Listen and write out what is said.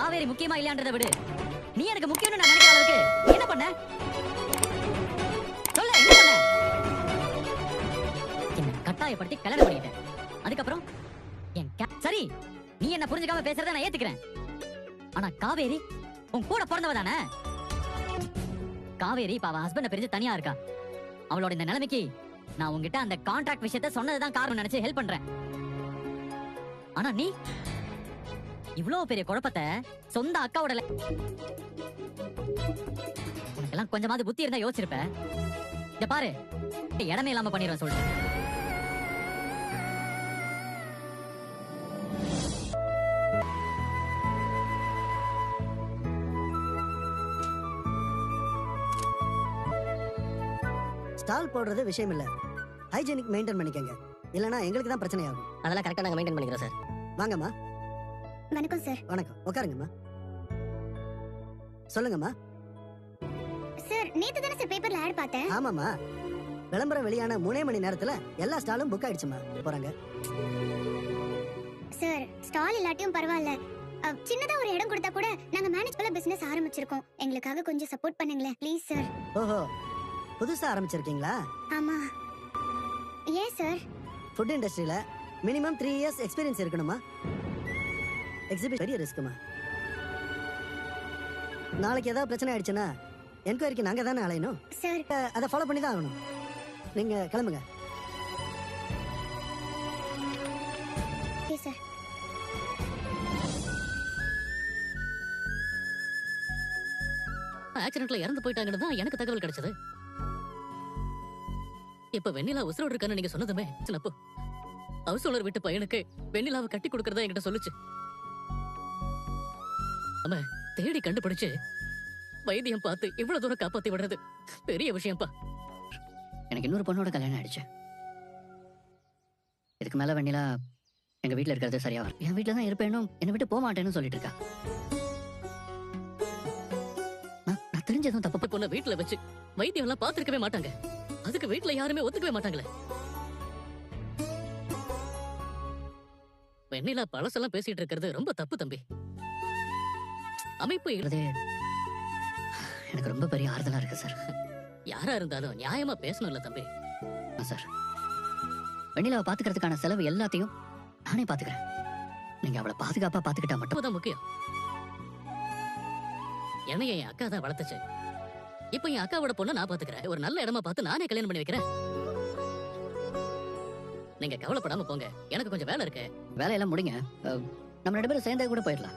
காவேரி முக்கியமா இல்லையான்றதை விடு. நீ எனக்கு முக்கியம்னு நான் நினைக்கிற அளவுக்கு என்ன பண்ண? சொல்ல என்ன பண்ண? என்ன கட்டாயப்படுத்தி கல்யாணம் பண்ணிட்டேன். அதுக்கப்புறம் சரி, நீ என்ன புரிஞ்சுக்காம பேசுறத நான் ஏத்துக்கிறேன். ஆனா காவேரி உன் கூட பிறந்தவ தானே? காவேரி இப்ப அவ ஹஸ்பண்ட பிரிஞ்சு தனியா இருக்கா. அவளோட இந்த நிலைமைக்கு நான் உங்ககிட்ட அந்த கான்ட்ராக்ட் விஷயத்தை சொன்னதுதான் காரணம் நினைச்சு ஹெல்ப் பண்றேன். ஆனா நீ இவ்வளவு பெரிய குழப்பத்தை சொந்த அக்காவோட உனக்கெல்லாம் கொஞ்சமாவது புத்தி இருந்தா யோசிச்சிருப்ப. இத பாரு, இடமே இல்லாம பண்ணிடுவேன் சொல்றேன். ஸ்டால் போடுறது விஷயம் இல்ல, ஹைஜீனிக் மெயின்டைன் பண்ணிக்கங்க. இல்லனா எங்களுக்கு தான் பிரச்சனை ஆகும். அதெல்லாம் கரெக்டா நாங்க மெயின்டைன் பண்ணிக்கிறோம் சார். வாங்கம்மா. வணக்கம் சார். வணக்கம், உட்காருங்கம்மா. சொல்லுங்கம்மா. சார், நேத்து தானே சார் பேப்பர்ல ஆட் பார்த்தேன். ஆமாம்மா, விளம்பரம் வெளியான 3 மணி நேரத்துல எல்லா ஸ்டாலும் புக் ஆயிடுச்சுமா. போறாங்க சார். ஸ்டால் இல்லாட்டியும் பரவாயில்ல, சின்னதா ஒரு இடம் கொடுத்தா கூட நாங்க மேனேஜ் பண்ண பிசினஸ் ஆரம்பிச்சிருக்கோம். எங்களுக்காக கொஞ்சம் சப்போர்ட் பண்ணுங்களேன் ப்ளீஸ் சார். ஓஹோ, புதுசா ஆரம்பிச்சிருக்கீங்களா? ஆமா. ஏன் சார்? ஃபுட் இண்டஸ்ட்ரியில மினிமம் 3 இயர்ஸ் எக்ஸ்பீரியன்ஸ் இருக்கணுமா. எக்ஸிபிட் பெரிய ரிஸ்க்குமா. நாளைக்கு ஏதாவது பிரச்சனை ஆயிடுச்சுன்னா என்கொயரிக்கு நாங்க தானே அலையணும் சார். அதை ஃபாலோ பண்ணி தான் ஆகணும். நீங்க கிளம்புங்க. Okay sir. ஆக்சிடென்ட்ல இறந்து போயிட்டாங்கன்னு தான் எனக்கு தகவல் கிடைச்சது. இப்ப வெண்ணிலா உசுரோடு இருக்கான்னு நீங்க சொன்னதுமே சின்னப்பு ஹவுஸ் ஓனர் வீட்டு பையனுக்கு வெண்ணிலாவை கட்டி கொடுக்கறதா என்கிட்ட சொல்லுச்சு. நம்ம தேடி கண்டுபிடிச்சு வைத்தியம் பார்த்து இவ்வளவு தூரம் காப்பாத்தி விடுறது பெரிய விஷயம்ப்பா. எனக்கு இன்னொரு பொண்ணோட கல்யாணம் ஆயிடுச்சு. இதுக்கு மேல வெண்ணிலா எங்க வீட்டுல இருக்கிறது சரியா வரும். என் வீட்டுல தான் இருப்பேனும் என்னை விட்டு போக மாட்டேன்னு சொல்லிட்டு இருக்கா. நான் தெரிஞ்சதும் தப்பு பொண்ணை வீட்டுல வச்சு வைத்தியம் எல்லாம் பார்த்திருக்கவே மாட்டாங்க. அதுக்கு வீட்டுல யாருமே ஒத்துக்கவே மாட்டாங்களே. வெண்ணிலா பழசெல்லாம் பேசிட்டு இருக்கிறது ரொம்ப தப்பு தம்பி. அமைப்பு எனக்கு ரொம்ப பெரிய ஆறுதலா இருக்கு சார். யாரா இருந்தாலும் நியாயமா பேசணும்ல தம்பி. சார், வெண்ணிலாவை பாத்துக்கிறதுக்கான செலவு எல்லாத்தையும் நானே பாத்துக்கிறேன். நீங்க அவளை பாதுகாப்பா பாத்துக்கிட்டா மட்டும் தான் முக்கியம். என்னைய என் அக்கா தான் வளர்த்துச்சு. இப்ப என் அக்காவோட பொண்ணை நான் பாத்துக்கிறேன். ஒரு நல்ல இடமா பார்த்து நானே கல்யாணம் பண்ணி வைக்கிறேன். நீங்க கவலைப்படாம போங்க. எனக்கு கொஞ்சம் வேலை இருக்கு. வேலையெல்லாம் முடிங்க. நம்ம 2 பேரும் சேர்ந்தே கூட போயிடலாம்.